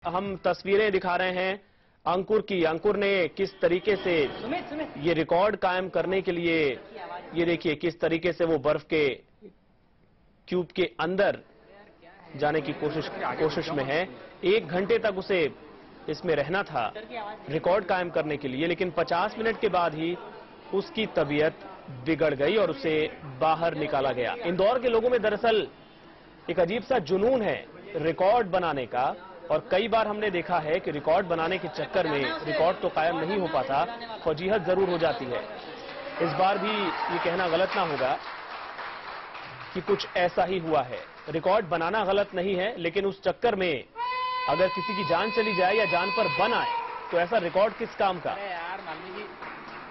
हम तस्वीरें दिखा रहे हैं अंकुर की। अंकुर ने किस तरीके से ये रिकॉर्ड कायम करने के लिए, ये देखिए किस तरीके से वो बर्फ के क्यूब के अंदर जाने की कोशिश में है। 1 घंटे तक उसे इसमें रहना था रिकॉर्ड कायम करने के लिए, लेकिन 50 मिनट के बाद ही उसकी तबीयत बिगड़ गई और उसे बाहर निकाला गया। इंदौर के लोगों में दरअसल एक अजीब सा जुनून है रिकॉर्ड बनाने का, और कई बार हमने देखा है कि रिकॉर्ड बनाने के चक्कर में रिकॉर्ड तो कायम नहीं हो पाता, फजीहत जरूर हो जाती है। इस बार भी ये कहना गलत ना होगा कि कुछ ऐसा ही हुआ है। रिकॉर्ड बनाना गलत नहीं है, लेकिन उस चक्कर में अगर किसी की जान चली जाए या जान पर बन आए तो ऐसा रिकॉर्ड किस काम का।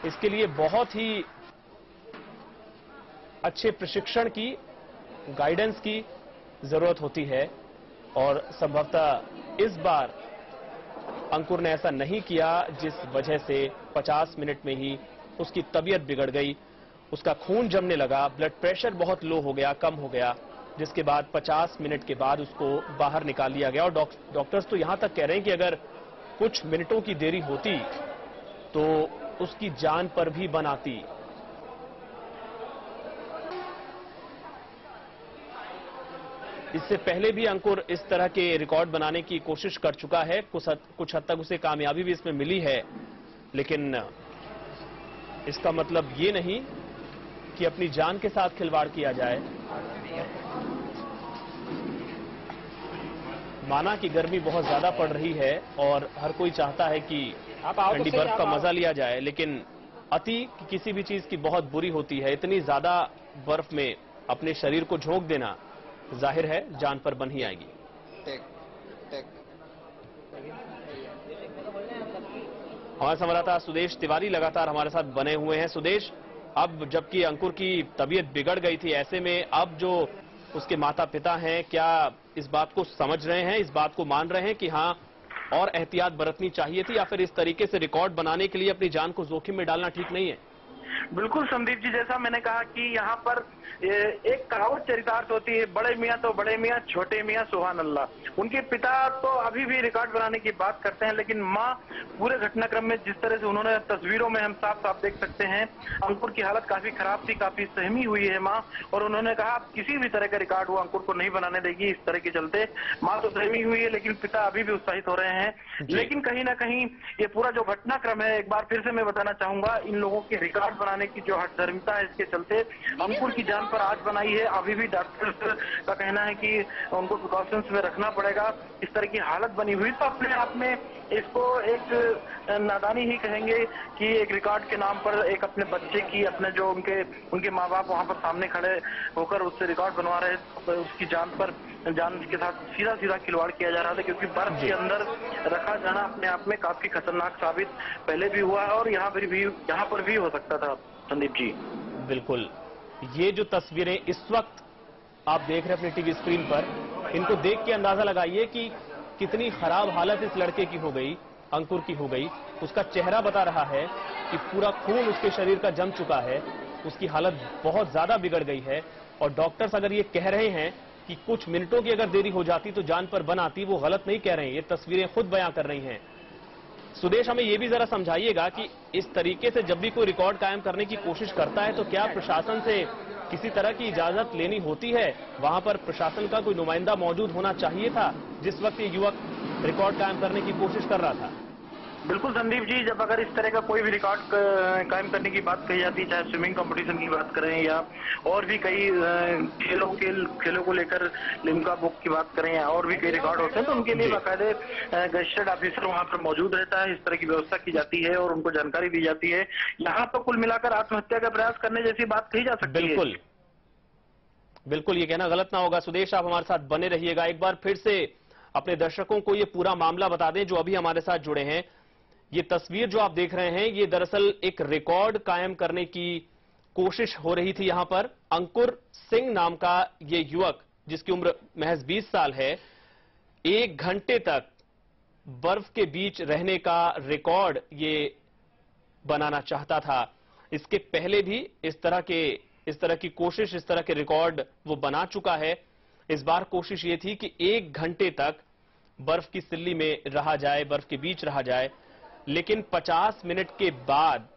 इसके लिए बहुत ही अच्छे प्रशिक्षण की, गाइडेंस की जरूरत होती है, और संभवतः इस बार अंकुर ने ऐसा नहीं किया, जिस वजह से 50 मिनट में ही उसकी तबीयत बिगड़ गई। उसका खून जमने लगा, ब्लड प्रेशर बहुत लो हो गया, कम हो गया, जिसके बाद 50 मिनट के बाद उसको बाहर निकाल लिया गया। और डॉक्टर्स तो यहां तक कह रहे हैं कि अगर कुछ मिनटों की देरी होती तो उसकी जान पर भी बन आती। इससे पहले भी अंकुर इस तरह के रिकॉर्ड बनाने की कोशिश कर चुका है, कुछ हद तक उसे कामयाबी भी इसमें मिली है, लेकिन इसका मतलब ये नहीं कि अपनी जान के साथ खिलवाड़ किया जाए। माना कि गर्मी बहुत ज्यादा पड़ रही है और हर कोई चाहता है कि ठंडी बर्फ का मजा लिया जाए, लेकिन अति किसी भी चीज की बहुत बुरी होती है। इतनी ज्यादा बर्फ में अपने शरीर को झोंक देना जाहिर है जान पर बन ही आएगी। हमारे संवाददाता सुदेश तिवारी लगातार हमारे साथ बने हुए हैं। सुदेश, अब जबकि अंकुर की तबीयत बिगड़ गई थी, ऐसे में अब जो उसके माता पिता हैं, क्या इस बात को समझ रहे हैं, इस बात को मान रहे हैं कि हाँ और एहतियात बरतनी चाहिए थी, या फिर इस तरीके से रिकॉर्ड बनाने के लिए अपनी जान को जोखिम में डालना ठीक नहीं है? बिल्कुल संदीप जी, जैसा मैंने कहा कि यहाँ पर एक कहावत चरितार्थ होती है, बड़े मियाँ तो बड़े मियाँ, छोटे मियाँ सुभान अल्लाह। उनके पिता तो अभी भी रिकॉर्ड बनाने की बात करते हैं, लेकिन माँ पूरे घटनाक्रम में जिस तरह से उन्होंने तस्वीरों में हम साफ साफ देख सकते हैं, अंकुर की हालत काफी खराब थी, काफी सहमी हुई है माँ। और उन्होंने कहा किसी भी तरह का रिकॉर्ड वो अंकुर को नहीं बनाने देगी। इस तरह के चलते माँ तो सहमी हुई है, लेकिन पिता अभी भी उत्साहित हो रहे हैं। लेकिन कहीं ना कहीं ये पूरा जो घटनाक्रम है, एक बार फिर से मैं बताना चाहूंगा, इन लोगों की रिकॉर्ड बनाने की जो हठधर्मिता है, इसके चलते अंकुर की जान पर आज बनाई है। अभी भी डॉक्टर्स का कहना है कि उनको प्रिकॉशंस में रखना पड़ेगा। इस तरह की हालत बनी हुई तो अपने आप में इसको एक नादानी ही कहेंगे कि एक रिकॉर्ड के नाम पर एक अपने बच्चे की, अपने जो उनके माँ बाप वहां पर सामने खड़े होकर उससे रिकॉर्ड बनवा रहे, तो उसकी जान के साथ सीधा सीधा खिलवाड़ किया जा रहा था, क्योंकि बर्फ के अंदर रखा जाना अपने आप में काफी खतरनाक साबित पहले भी हुआ है और यहाँ पर भी हो सकता था संदीप जी। बिल्कुल, ये जो तस्वीरें इस वक्त आप देख रहे हैं अपनी टीवी स्क्रीन पर, इनको देख के अंदाजा लगाइए कि कितनी खराब हालत इस लड़के की हो गई, अंकुर की हो गई। उसका चेहरा बता रहा है कि पूरा खून उसके शरीर का जम चुका है, उसकी हालत बहुत ज्यादा बिगड़ गई है। और डॉक्टर्स अगर ये कह रहे हैं कि कुछ मिनटों की अगर देरी हो जाती तो जान पर बन आती, वो गलत नहीं कह रहे हैं, ये तस्वीरें खुद बयां कर रही हैं। सुदेश, हमें यह भी जरा समझाइएगा कि इस तरीके से जब भी कोई रिकॉर्ड कायम करने की कोशिश करता है तो क्या प्रशासन से किसी तरह की इजाजत लेनी होती है? वहां पर प्रशासन का कोई नुमाइंदा मौजूद होना चाहिए था जिस वक्त ये युवक रिकॉर्ड कायम करने की कोशिश कर रहा था। बिल्कुल संदीप जी, जब अगर इस तरह का कोई भी रिकॉर्ड कायम करने की बात कही जाती है, चाहे स्विमिंग कंपटीशन की बात करें या और भी कई खेलों को लेकर लिम्का बुक की बात करें या और भी कई रिकॉर्ड होते हैं, तो उनके लिए बाकायदे गजेटेड ऑफिसर वहां पर मौजूद रहता है। इस तरह की व्यवस्था की जाती है और उनको जानकारी दी जाती है। यहाँ तो कुल मिलाकर आत्महत्या का प्रयास करने जैसी बात कही जा सकती है। बिल्कुल, ये कहना गलत ना होगा। सुदेश, आप हमारे साथ बने रहिएगा। एक बार फिर से अपने दर्शकों को ये पूरा मामला बता दें जो अभी हमारे साथ जुड़े हैं। ये तस्वीर जो आप देख रहे हैं, ये दरअसल एक रिकॉर्ड कायम करने की कोशिश हो रही थी। यहां पर अंकुर सिंह नाम का ये युवक, जिसकी उम्र महज 20 साल है, 1 घंटे तक बर्फ के बीच रहने का रिकॉर्ड ये बनाना चाहता था। इसके पहले भी इस तरह की कोशिश, इस तरह के रिकॉर्ड वो बना चुका है। इस बार कोशिश ये थी कि 1 घंटे तक बर्फ की सिल्ली में रहा जाए, बर्फ के बीच रहा जाए। लेकिन 50 मिनट के बाद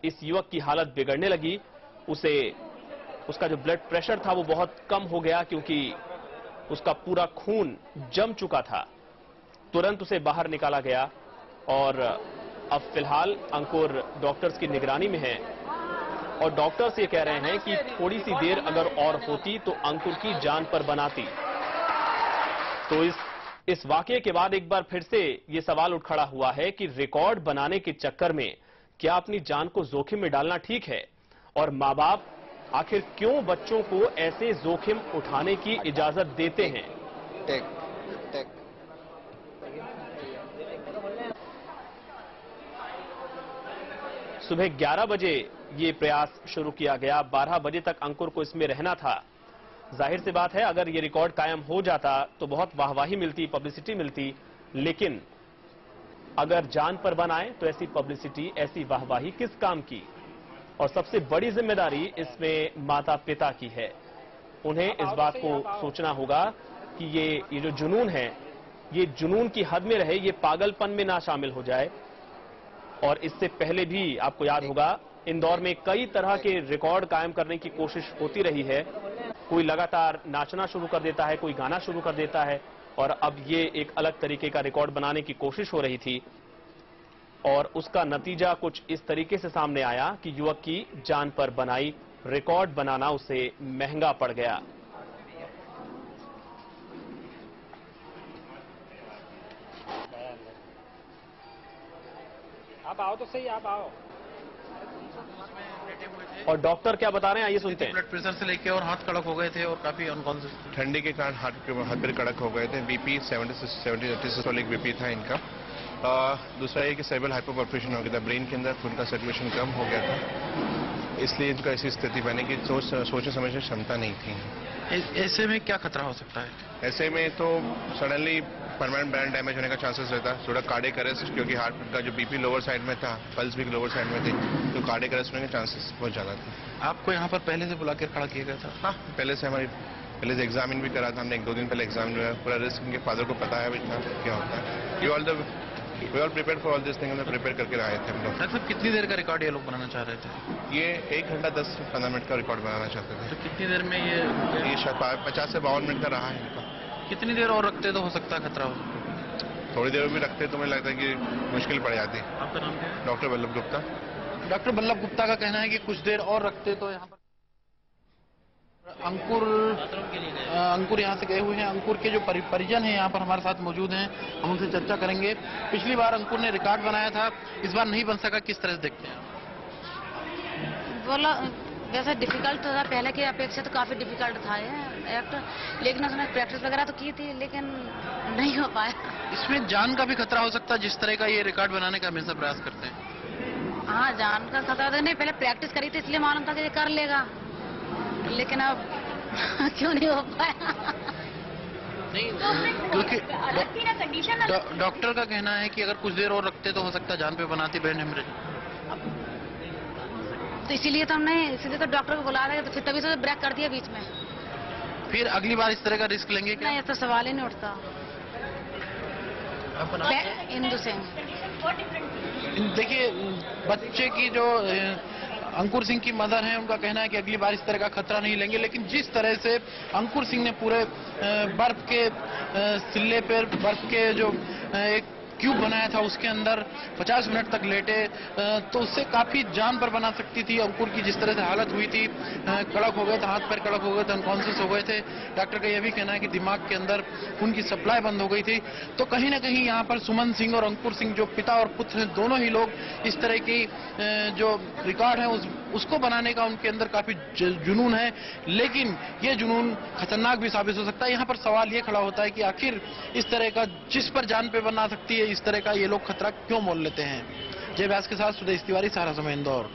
इस युवक की हालत बिगड़ने लगी। उसका जो ब्लड प्रेशर था वो बहुत कम हो गया, क्योंकि उसका पूरा खून जम चुका था। तुरंत उसे बाहर निकाला गया और अब फिलहाल अंकुर डॉक्टर्स की निगरानी में है। और डॉक्टर्स ये कह रहे हैं कि थोड़ी सी देर अगर और होती तो अंकुर की जान पर बनाती। तो इस वाकये के बाद एक बार फिर से ये सवाल उठ खड़ा हुआ है कि रिकॉर्ड बनाने के चक्कर में क्या अपनी जान को जोखिम में डालना ठीक है? और मां बाप आखिर क्यों बच्चों को ऐसे जोखिम उठाने की इजाजत देते हैं? सुबह 11 बजे ये प्रयास शुरू किया गया। 12 बजे तक अंकुर को इसमें रहना था। जाहिर सी बात है, अगर ये रिकॉर्ड कायम हो जाता तो बहुत वाहवाही मिलती, पब्लिसिटी मिलती। लेकिन अगर जान पर बनाए तो ऐसी पब्लिसिटी, ऐसी वाहवाही किस काम की? और सबसे बड़ी जिम्मेदारी इसमें माता पिता की है। उन्हें इस बात को सोचना होगा कि ये जो जुनून है, ये जुनून की हद में रहे, ये पागलपन में ना शामिल हो जाए। और इससे पहले भी आपको याद होगा, इंदौर में कई तरह के रिकॉर्ड कायम करने की कोशिश होती रही है। कोई लगातार नाचना शुरू कर देता है, कोई गाना शुरू कर देता है, और अब ये एक अलग तरीके का रिकॉर्ड बनाने की कोशिश हो रही थी। और उसका नतीजा कुछ इस तरीके से सामने आया कि युवक की जान पर बनाई रिकॉर्ड बनाना उसे महंगा पड़ गया। आप आओ तो सही, आप आओ। और डॉक्टर क्या बता रहे हैं, आइए सुनते हैं। ब्लड प्रेशर से लेके और हाथ कड़क हो गए थे और काफी अनकॉन्शियस, ठंडी के कारण हाथ पैर कड़क हो गए थे। बीपी 70 सिस्टोलिक बीपी था इनका। दूसरा ये कि सेरेब्रल हाइपोपरफ्यूजन हो गया था, ब्रेन के अंदर खून का सर्कुलेशन कम हो गया था, इसलिए इनका ऐसी स्थिति बनी कि सोचने समझने क्षमता नहीं थी। ऐसे में क्या खतरा हो सकता है? ऐसे में तो सडनली परमानेंट ब्रेन डैमेज होने का चांसेस रहता है, थोड़ा कार्डियक अरेस्ट, क्योंकि हार्ट का जो बीपी लोअर साइड में था, पल्स भी लोअर साइड में थी, तो कार्डियक अरेस्ट होने के चांसेस बहुत ज्यादा थे। आपको यहाँ पर पहले से बुला के खड़ा किया गया था? हाँ, पहले से एग्जामिन भी करा था हमने, 1-2 दिन पहले एग्जामिन हुआ। पूरा रिस्क उनके फादर को पता है क्या होता है। We all prepare for all this thing, हमने प्रिपेयर करके आए थे हम लोग। मतलब कितनी देर का रिकॉर्ड ये लोग बनाना चाह रहे थे? ये 1 घंटा 10-15 मिनट का रिकॉर्ड बनाना चाहते थे। तो कितनी देर में ये शायद 50 से 52 मिनट का रहा है इनका। कितनी देर और रखते तो हो सकता है खतरा हो? थोड़ी देर में रखते तो मुझे लगता है कि मुश्किल पड़ जाती। आपका नाम क्या है? डॉक्टर वल्लभ गुप्ता। डॉक्टर वल्लभ गुप्ता का कहना है कि कुछ देर और रखते तो यहाँ पर। अंकुर यहाँ से गए हुए हैं। अंकुर के जो परिजन हैं यहाँ पर हमारे साथ मौजूद हैं, हम उनसे चर्चा करेंगे। पिछली बार अंकुर ने रिकॉर्ड बनाया था, इस बार नहीं बन सका, किस तरह से देखते हैं? बोला वैसे डिफिकल्ट था, पहले की अपेक्षा तो काफी डिफिकल्ट था ये एक्ट, लेकिन उसने प्रैक्टिस वगैरह तो की थी, लेकिन नहीं हो पाया। इसमें जान का भी खतरा हो सकता है, जिस तरह का ये रिकॉर्ड बनाने का हमेशा प्रयास करते हैं। हाँ, जान का खतरा तो नहीं, पहले प्रैक्टिस करी थी इसलिए मालूम था कि ये कर लेगा, लेकिन अब क्यों नहीं हो पाया? नहीं, क्योंकि डॉक्टर का कहना है कि अगर कुछ देर और रखते तो हो सकता है जान पे बनाती ब्रेन हेमरेज। तो इसीलिए तो डॉक्टर को बुला रहे, तो फिर तभी तो ब्रेक कर दिया बीच में। फिर अगली बार इस तरह का रिस्क लेंगे क्या? नहीं, ये तो सवाल ही नहीं उठता। इंदु सिंह। देखिए, बच्चे की जो अंकुर सिंह की मदर हैं, उनका कहना है कि अगली बार इस तरह का खतरा नहीं लेंगे, लेकिन जिस तरह से अंकुर सिंह ने पूरे बर्फ के सिल्ले पर बर्फ के जो एक क्यूब बनाया था, उसके अंदर 50 मिनट तक लेटे, तो उससे काफी जान पर बना सकती थी। अंकुर की जिस तरह से हालत हुई थी, कड़क हो गए थे, हाथ पैर कड़क हो गए थे, अनकॉन्शियस हो गए थे। डॉक्टर का यह भी कहना है कि दिमाग के अंदर खून की सप्लाई बंद हो गई थी। तो कहीं ना कहीं यहाँ पर सुमन सिंह और अंकुर सिंह, जो पिता और पुत्र हैं, दोनों ही लोग इस तरह की जो रिकॉर्ड है उसको बनाने का उनके अंदर काफी जुनून है, लेकिन ये जुनून खतरनाक भी साबित हो सकता है। यहाँ पर सवाल ये खड़ा होता है कि आखिर इस तरह का, जिस पर जान पे बना सकती है, इस तरह का ये लोग खतरा क्यों मोल लेते हैं? जय व्यास के साथ सुदेश तिवारी, सहारा समय, इंदौर।